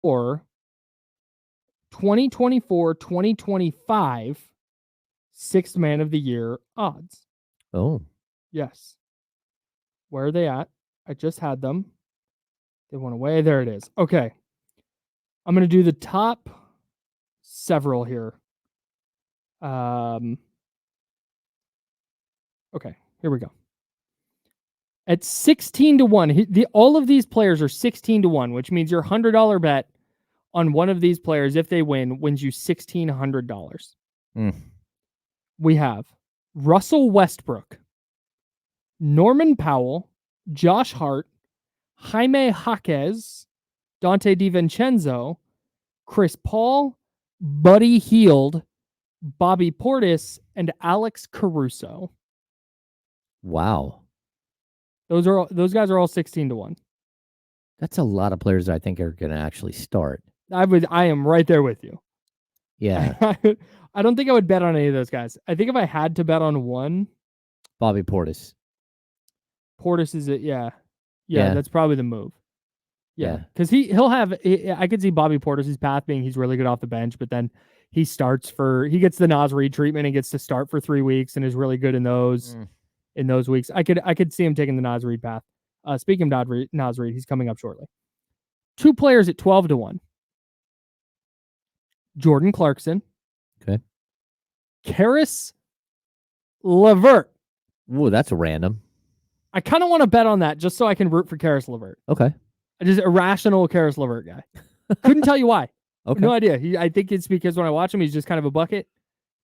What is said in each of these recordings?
or 2024-2025 Sixth Man of the Year odds. Oh. Yes. Where are they at? I just had them. They went away. There it is. Okay. I'm going to do the top several here. Okay, here we go. At 16-1, all of these players are 16-1, which means your $100 bet on one of these players, if they win, wins you $1,600. We have Russell Westbrook, Norman Powell, Josh Hart, Jaime Jaquez, Dante DiVincenzo, Chris Paul, Buddy Hield, Bobby Portis, and Alex Caruso. Wow. Those guys are all 16-1. That's a lot of players I think are going to actually start. I am right there with you. Yeah. I don't think I would bet on any of those guys. I think if I had to bet on one, Bobby Portis. Portis is it? Yeah, that's probably the move. Yeah, because I could see Bobby Portis' path being he's really good off the bench, but then he gets the Naz Reid treatment and gets to start for 3 weeks and is really good in those weeks. I could see him taking the Naz Reid path. Speaking of Naz Reid, he's coming up shortly. 2 players at 12-1. Jordan Clarkson. Okay. Karis LeVert. Whoa, that's random. I kind of want to bet on that just so I can root for Karis LeVert. Okay. Just irrational Karis LeVert guy. Couldn't tell you why. Okay. No idea. I think it's because when I watch him, he's just kind of a bucket,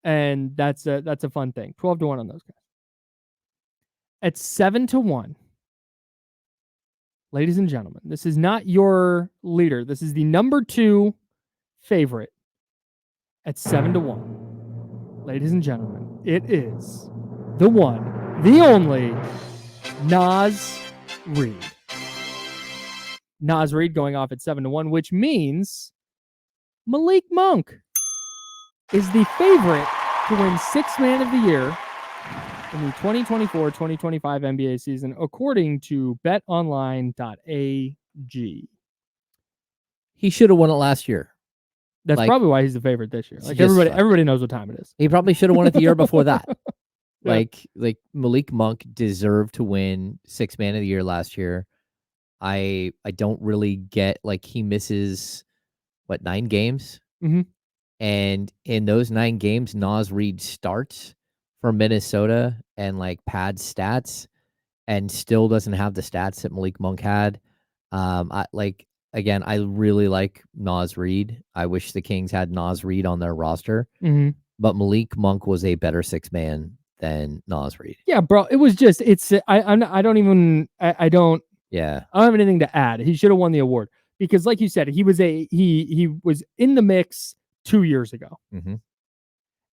and that's a fun thing. 12-1 on those guys. At 7-1, ladies and gentlemen, this is not your leader. This is the number 2 favorite. At 7-1, ladies and gentlemen, it is the one, the only Naz Reid. Naz Reid going off at 7-1, which means Malik Monk is the favorite to win Sixth Man of the Year in the 2024-2025 NBA season, according to betonline.ag. He should have won it last year. That's probably why he's the favorite this year. Like everybody knows what time it is. He probably should have won it the year before that. Yeah. Like Malik Monk deserved to win Sixth Man of the Year last year. I don't really get, like, he misses 9 games? Mm-hmm. And in those 9 games, Naz Reid starts for Minnesota and pads stats and still doesn't have the stats that Malik Monk had. Again, I really like Naz Reid. I wish the Kings had Naz Reid on their roster. Mm-hmm. But Malik Monk was a better sixth man than Naz Reid. Yeah, bro. It was just I don't have anything to add. He should have won the award because, like you said, he was in the mix 2 years ago. Mm-hmm.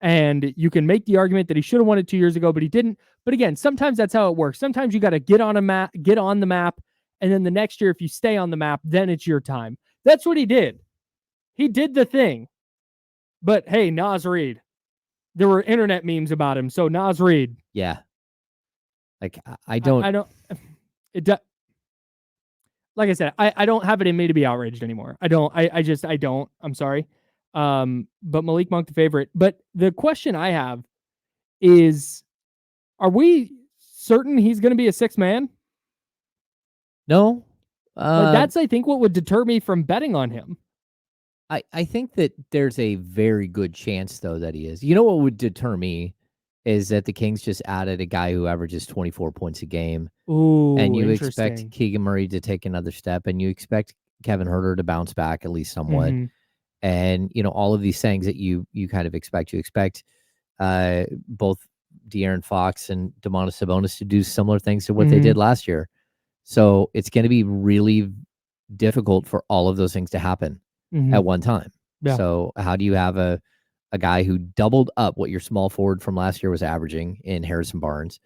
And you can make the argument that he should have won it 2 years ago, but he didn't. But again, sometimes that's how it works. Sometimes you got to get on the map, and then the next year, if you stay on the map, then it's your time. That's what he did. He did the thing. But hey, Naz Reid. There were internet memes about him, so Naz Reid. Yeah. Like I don't have it in me to be outraged anymore. I don't. I'm sorry. But Malik Monk the favorite. But the question I have is, are we certain he's going to be a sixth man? No. That's, I think, what would deter me from betting on him. I think that there's a very good chance, though, that he is. You know what would deter me is that the Kings just added a guy who averages 24 points a game. Ooh, and you expect Keegan Murray to take another step, and you expect Kevin Huerter to bounce back at least somewhat. Mm-hmm. And, all of these things that you kind of expect. You expect both De'Aaron Fox and Domantas Sabonis to do similar things to what they did last year. So it's going to be really difficult for all of those things to happen at one time. Yeah. So how do you have a guy who doubled up what your small forward from last year was averaging in Harrison Barnes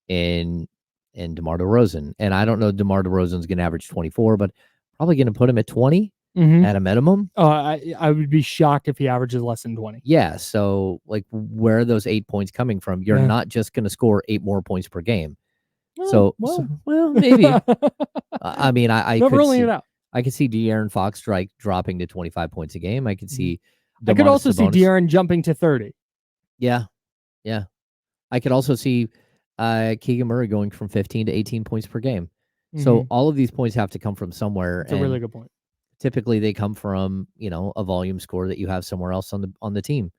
in DeMar DeRozan? And I don't know DeMar DeRozan's going to average 24, but probably going to put him at 20 at a minimum. I would be shocked if he averages less than 20. Yeah. So where are those 8 points coming from? You're not just going to score 8 more points per game. Well, maybe. I mean, I never rolling it out. I could see De'Aaron Fox dropping to 25 points a game. I could see I could Domantas also see Sabonis. De'Aaron jumping to 30. Yeah. I could also see Keegan Murray going from 15 to 18 points per game. So all of these points have to come from somewhere. That's a really good point. Typically they come from, a volume score that you have somewhere else on the team.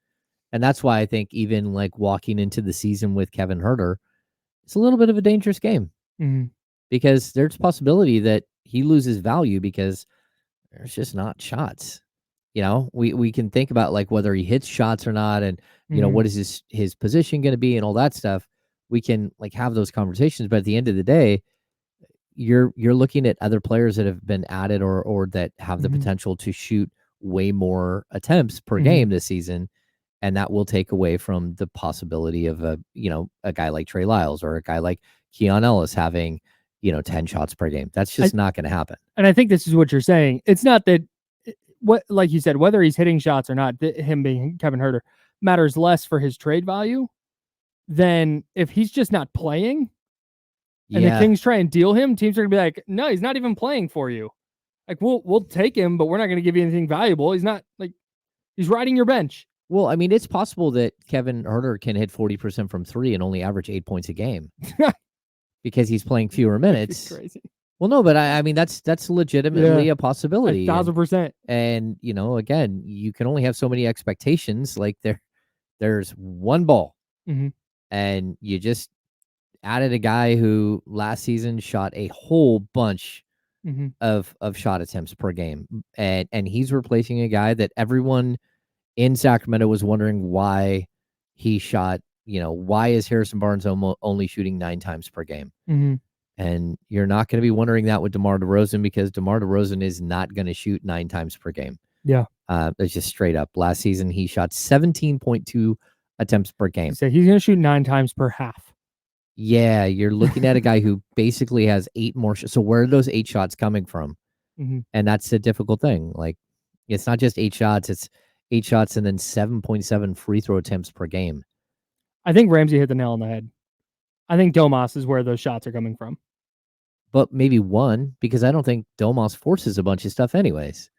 And that's why I think even like walking into the season with Kevin Huerter, it's a little bit of a dangerous game because there's a possibility that he loses value because there's just not shots. We can think about like whether he hits shots or not, and what is his position going to be and all that stuff. We can like have those conversations, but at the end of the day, you're looking at other players that have been added or that have the potential to shoot way more attempts per game this season, and that will take away from the possibility of a guy like Trey Lyles or a guy like Keon Ellis having 10 shots per game. That's just not going to happen. And I think this is what you're saying. It's not that like you said, whether he's hitting shots or not, him being Kevin Huerter matters less for his trade value than if he's just not playing. And the Kings try and deal him, teams are gonna be like, no, he's not even playing for you. Like we'll take him, but we're not gonna give you anything valuable. He's not like he's riding your bench. Well, I mean, it's possible that Kevin Huerter can hit 40% from 3 and only average 8 points a game because he's playing fewer minutes. Crazy. Well, no, but I mean that's legitimately a possibility. 1,000%. And again, you can only have so many expectations. Like there's one ball, and you just added a guy who last season shot a whole bunch of shot attempts per game, and he's replacing a guy that everyone in Sacramento was wondering why he shot. Why is Harrison Barnes only shooting 9 times per game? And you're not going to be wondering that with DeMar DeRozan because DeMar DeRozan is not going to shoot 9 times per game. Yeah. That's just straight up. Last season, he shot 17.2 attempts per game. So he's going to shoot 9 times per half. Yeah, you're looking at a guy who basically has 8 more. So where are those 8 shots coming from? And that's a difficult thing. Like, it's not just 8 shots. It's 8 shots and then 7.7 free throw attempts per game. I think Ramsey hit the nail on the head. I think Domas is where those shots are coming from. But maybe 1, because I don't think Domas forces a bunch of stuff anyways.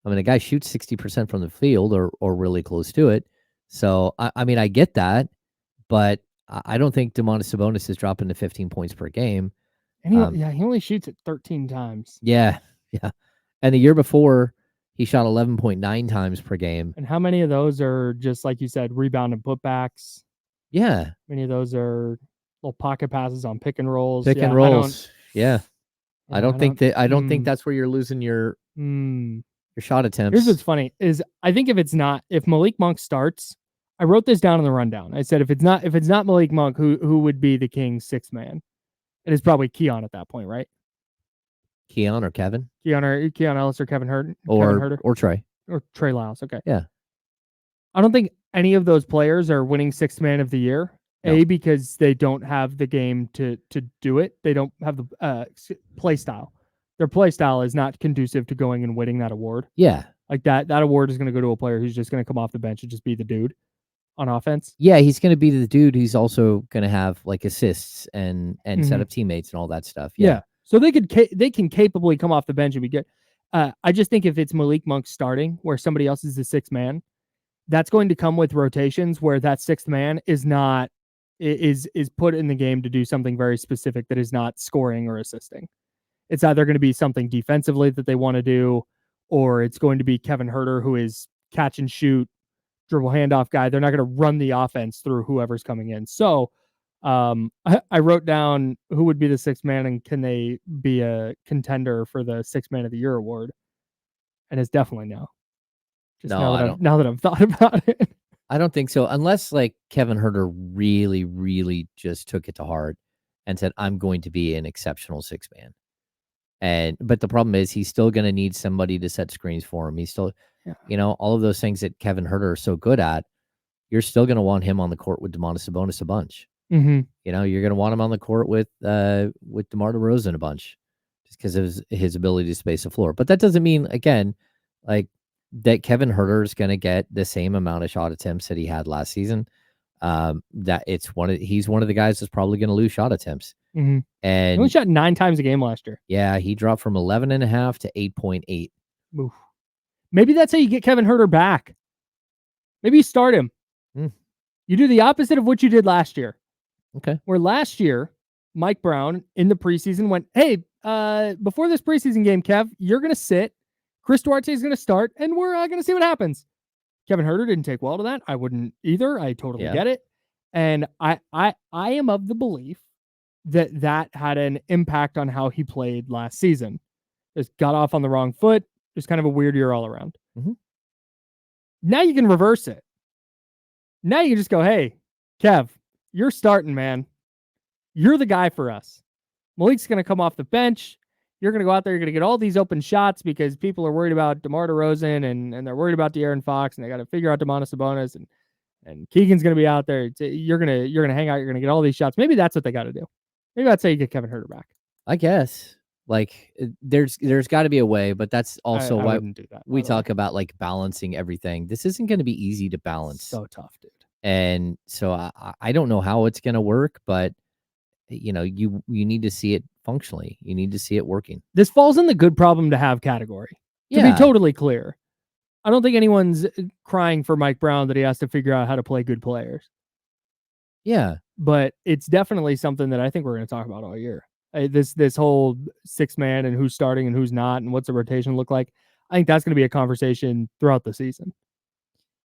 I mean, the guy shoots 60% from the field or really close to it. So, I mean, I get that, but I don't think Domantas Sabonis is dropping to 15 points per game. And he only shoots it 13 times. Yeah. And the year before, he shot 11.9 times per game. And how many of those are just, like you said, rebound and putbacks? Yeah. Many of those are little pocket passes on pick and rolls. I don't think that's where you're losing your shot attempts. Here's what's funny is I think if Malik Monk starts, I wrote this down in the rundown. I said if it's not Malik Monk, who would be the Kings' 6th man? It is probably Keon at that point, right? Keon or Kevin? Keon Ellis or Kevin Huerter? Or Trey. Or Trey Lyles. Okay. Yeah. I don't think any of those players are winning 6th man of the year. No. Because they don't have the game to do it. They don't have the play style. Their play style is not conducive to going and winning that award. Yeah. Like that award is going to go to a player who's just going to come off the bench and just be the dude on offense. Yeah, he's going to be the dude who's also going to have like assists and set up teammates and all that stuff. Yeah. So they can capably come off the bench and be good. I just think if it's Malik Monk starting where somebody else is the 6th man, that's going to come with rotations where that 6th man is put in the game to do something very specific that is not scoring or assisting. It's either going to be something defensively that they want to do, or it's going to be Kevin Huerter, who is catch and shoot, dribble handoff guy. They're not going to run the offense through whoever's coming in. So I wrote down who would be the 6th man and can they be a contender for the 6th man of the year award? And it's definitely no. Now that I've thought about it. I don't think so, unless like Kevin Huerter really, really just took it to heart and said, "I'm going to be an exceptional 6th man." But the problem is, he's still going to need somebody to set screens for him. He's still, all of those things that Kevin Huerter is so good at. You're still going to want him on the court with Domantas Sabonis a bunch. You're going to want him on the court with DeMar DeRozan a bunch, just because of his ability to space the floor. But that doesn't mean, again, like, that Kevin Huerter is going to get the same amount of shot attempts that he had last season. That he's one of the guys that's probably going to lose shot attempts. Mm-hmm. He only And shot 9 times a game last year. yeah, he dropped from 11.5 to 8.8. Oof. Maybe that's how you get Kevin Huerter back. Maybe you start him. You do the opposite of what you did last year. Okay. Where last year, Mike Brown in the preseason went, hey, before this preseason game, Kev, you're going to sit. Chris Duarte is going to start, and we're going to see what happens. Kevin Huerter didn't take well to that. I wouldn't either. I totally get it. And I am of the belief that had an impact on how he played last season. Just got off on the wrong foot. Just kind of a weird year all around. Mm-hmm. Now you can reverse it. Now you can just go, hey, Kev, you're starting, man. You're the guy for us. Malik's going to come off the bench. You're going to go out there. You're going to get all these open shots because people are worried about DeMar DeRozan and they're worried about De'Aaron Fox, and they got to figure out Domantas Sabonis, and Keegan's going to be out there. You're going to hang out. You're going to get all these shots. Maybe that's what they got to do. Maybe that's how you get Kevin Huerter back. I guess. Like there's got to be a way, but that's also why we talk about like balancing everything. This isn't going to be easy to balance. So tough, dude. And so I don't know how it's going to work, but you need to see it functionally. You need to see it working. This falls in the good problem to have category. To be totally clear, I don't think anyone's crying for Mike Brown that he has to figure out how to play good players. Yeah. But it's definitely something that I think we're going to talk about all year. This whole 6-man and who's starting and who's not and what's the rotation look like. I think that's going to be a conversation throughout the season.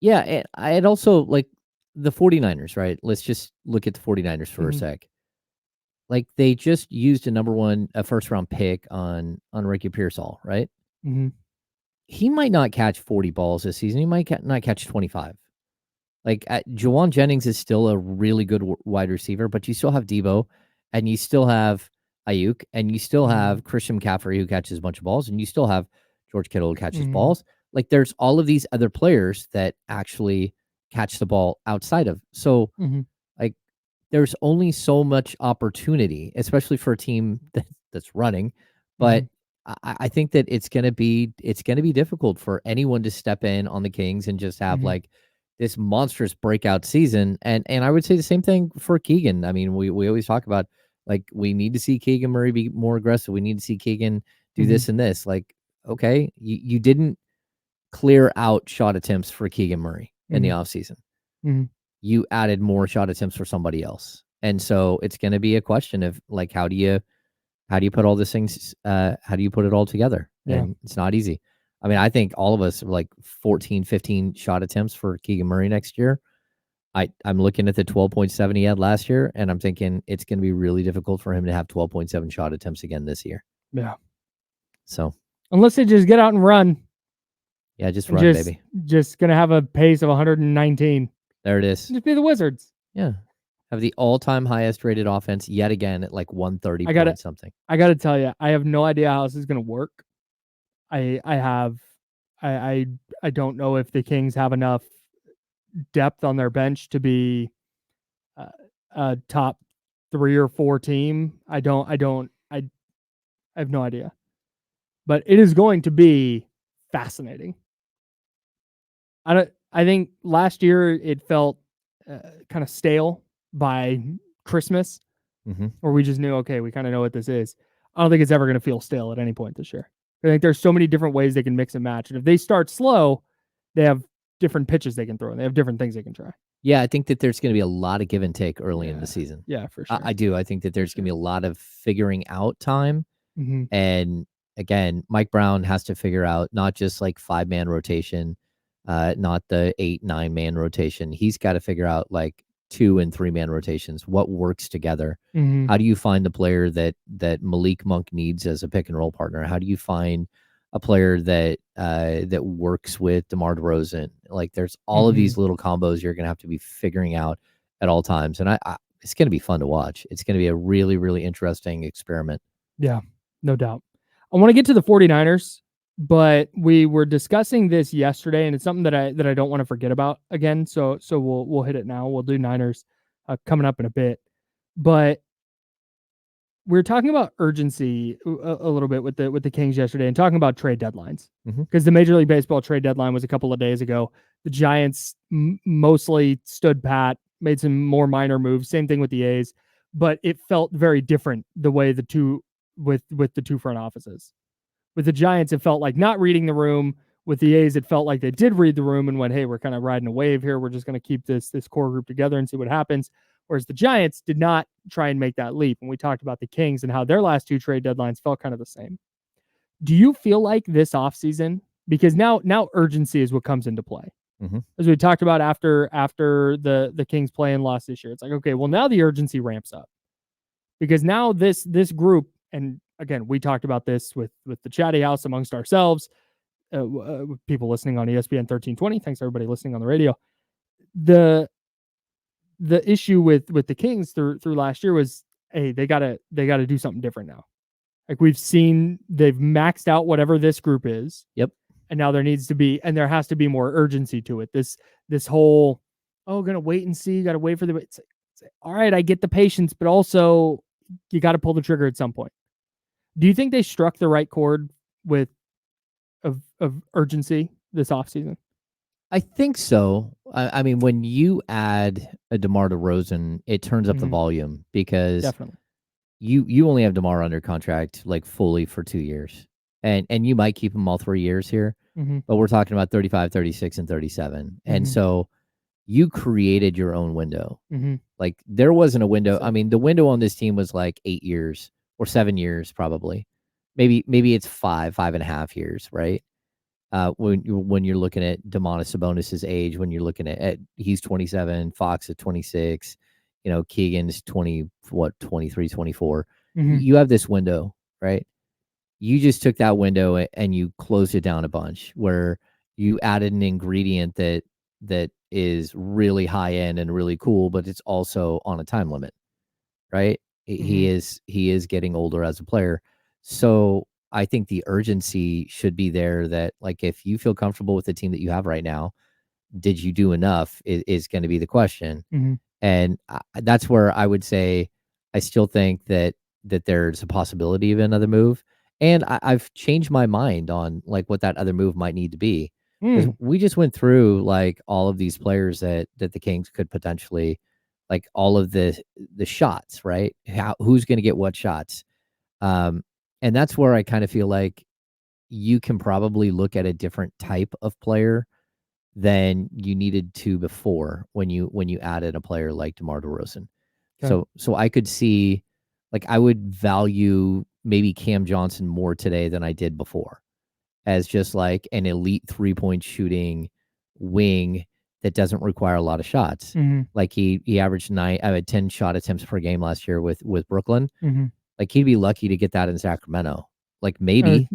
Yeah. I'd also like the 49ers, right? Let's just look at the 49ers for a sec. Like they just used a first round pick on Ricky Pearsall, right? Mm-hmm. He might not catch 40 balls this season. He might not catch 25. Like Juwan Jennings is still a really good wide receiver, but you still have Debo, and you still have Ayuk, and you still have Christian McCaffrey who catches a bunch of balls, and you still have George Kittle who catches balls. Like there's all of these other players that actually catch the ball outside of. So like there's only so much opportunity, especially for a team that's running. But I think that it's gonna be difficult for anyone to step in on the Kings and just have like this monstrous breakout season. And I would say the same thing for Keegan. I mean, we always talk about like we need to see Keegan Murray be more aggressive. We need to see Keegan do this and this. Like, okay, you didn't clear out shot attempts for Keegan Murray in the offseason. You added more shot attempts for somebody else. And so it's going to be a question of like, how do you put all these things, how do you put it all together? And it's not easy. I mean, I think all of us are like 14, 15 shot attempts for Keegan Murray next year. I'm looking at the 12.7 he had last year, and I'm thinking it's going to be really difficult for him to have 12.7 shot attempts again this year. Yeah. So unless they just get out and run. Yeah, just run, baby. Just going to have a pace of 119. There it is. Just be the Wizards. Yeah. Have the all-time highest rated offense yet again at like 130 something. I got to tell you, I have no idea how this is going to work. I don't know if the Kings have enough depth on their bench to be a top 3 or 4 team. I have no idea. But it is going to be fascinating. I think last year it felt kind of stale by Christmas, where we just knew, okay, we kind of know what this is. I don't think it's ever going to feel stale at any point this year. I think there's so many different ways they can mix and match. And if they start slow, they have different pitches they can throw, and they have different things they can try. Yeah, I think that there's going to be a lot of give and take early in the season. Yeah, for sure. I do. I think that there's going to be a lot of figuring out time. And again, Mike Brown has to figure out not just like 5-man rotation, not the 8-9-man rotation. He's got to figure out like 2 and 3-man rotations. What works together? How do you find the player that Malik Monk needs as a pick and roll partner? How do you find a player that works with DeMar DeRozan? Like there's all of these little combos you're going to have to be figuring out at all times. And it's going to be fun to watch. It's going to be a really, really interesting experiment. Yeah, no doubt. I want to get to the 49ers, but we were discussing this yesterday, and it's something that I don't want to forget about again. So we'll hit it now. We'll do Niners coming up in a bit. But we're talking about urgency a little bit with the Kings yesterday, and talking about trade deadlines, because the Major League Baseball trade deadline was a couple of days ago. The Giants mostly stood pat, made some more minor moves. Same thing with the A's, but it felt very different the way the two with the two front offices. With the Giants, it felt like not reading the room. With the A's, it felt like they did read the room and went, "Hey, we're kind of riding a wave here. We're just going to keep this core group together and see what happens." Whereas the Giants did not try and make that leap. And we talked about the Kings and how their last two trade deadlines felt kind of the same. Do you feel like this offseason, because now urgency is what comes into play? Mm-hmm. As we talked about after the Kings play and loss this year, it's like, okay, well, now the urgency ramps up because now this group, and again, we talked about this with the chatty house amongst ourselves, people listening on ESPN 1320. Thanks everybody listening on the radio. The issue with the Kings through last year was, hey, they gotta do something different now. Like we've seen, they've maxed out whatever this group is. Yep. And now there needs to be, and there has to be more urgency to it. This whole, gonna wait and see, got to wait for the. It's all right, I get the patience, but also you got to pull the trigger at some point. Do you think they struck the right chord with of urgency this offseason? I think so. I mean, when you add a DeMar DeRozan, it turns up the volume because definitely you only have DeMar under contract like fully for 2 years. And you might keep him all 3 years here, but we're talking about 35, 36, and 37. And so you created your own window. Like there wasn't a window. I mean, the window on this team was like 8 years or 7 years, probably. Maybe it's 5.5 years, right? When you're looking at Domantas Sabonis's age, when you're looking at he's 27, Fox at 26, Keegan's 23, 24. You have this window, right? You just took that window and you closed it down a bunch where you added an ingredient that is really high end and really cool, but it's also on a time limit, right? He is getting older as a player. So I think the urgency should be there that, like, if you feel comfortable with the team that you have right now, did you do enough is going to be the question. And that's where I would say I still think that there's a possibility of another move. And I've changed my mind on like what that other move might need to be. Because we just went through like all of these players that the Kings could potentially, like all of the shots, right? Who's going to get what shots? And that's where I kind of feel like you can probably look at a different type of player than you needed to before when you added a player like DeMar DeRozan. Okay. So I could see, like, I would value maybe Cam Johnson more today than I did before, as just like an elite 3-point shooting wing that doesn't require a lot of shots. Like he averaged 10 shot attempts per game last year with Brooklyn. Like he'd be lucky to get that in Sacramento. Like maybe.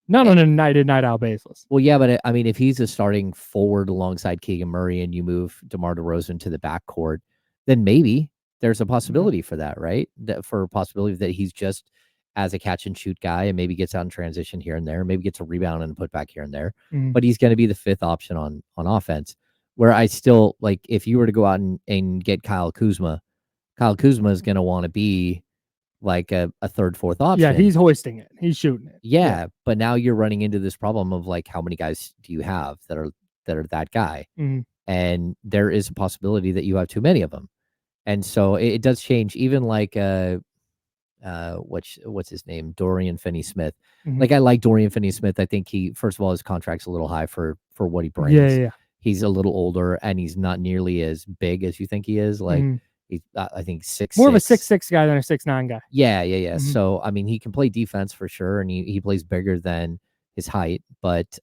Not on a night out basis. Well, yeah, but I mean, if he's a starting forward alongside Keegan Murray and you move DeMar DeRozan to the backcourt, then maybe there's a possibility for that, right? For a possibility that he's just as a catch and shoot guy and maybe gets out in transition here and there, maybe gets a rebound and a put back here and there. But he's going to be the fifth option on offense. Where I still, like, if you were to go out and get Kyle Kuzma is going to want to be like a third, fourth option. Yeah, he's hoisting it. He's shooting it. Yeah, but now you're running into this problem of like, how many guys do you have that are that guy? And there is a possibility that you have too many of them. And so it does change. Even like what's his name? Dorian Finney-Smith. Like I like Dorian Finney-Smith. I think first of all, his contract's a little high for what he brings. Yeah. He's a little older and he's not nearly as big as you think he is. Like he's I think 6'6". More of a 6'6" guy than a 6'9" guy. Yeah. So I mean, he can play defense for sure, and he plays bigger than his height, but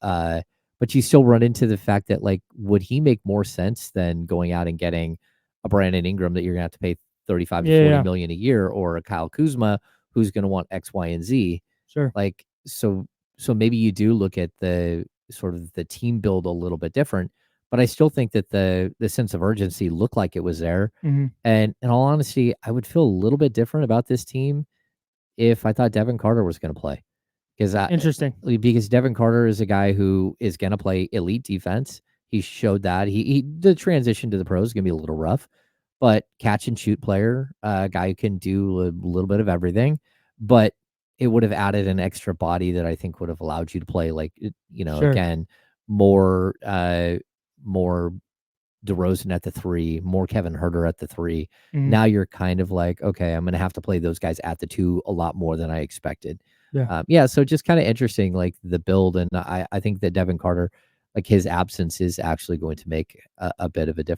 you still run into the fact that, like, would he make more sense than going out and getting a Brandon Ingram that you're gonna have to pay 35 to 40 million a year, or a Kyle Kuzma who's gonna want X, Y, and Z? Sure. Like, so maybe you do look at the sort of the team build a little bit different, but I still think that the sense of urgency looked like it was there. And in all honesty, I would feel a little bit different about this team if I thought Devin Carter was going to play. Interesting. Because Devin Carter is a guy who is going to play elite defense. He showed that. The transition to the pros is going to be a little rough, but catch and shoot player, guy who can do a little bit of everything. But it would have added an extra body that I think would have allowed you to play, like, sure, again, more DeRozan at the 3, more Kevin Huerter at the 3. Mhm. Now you're kind of like, okay, I'm going to have to play those guys at the 2 a lot more than I expected. Yeah. So just kind of interesting, like the build. And I think that Devin Carter, like his absence is actually going to make a bit of a difference.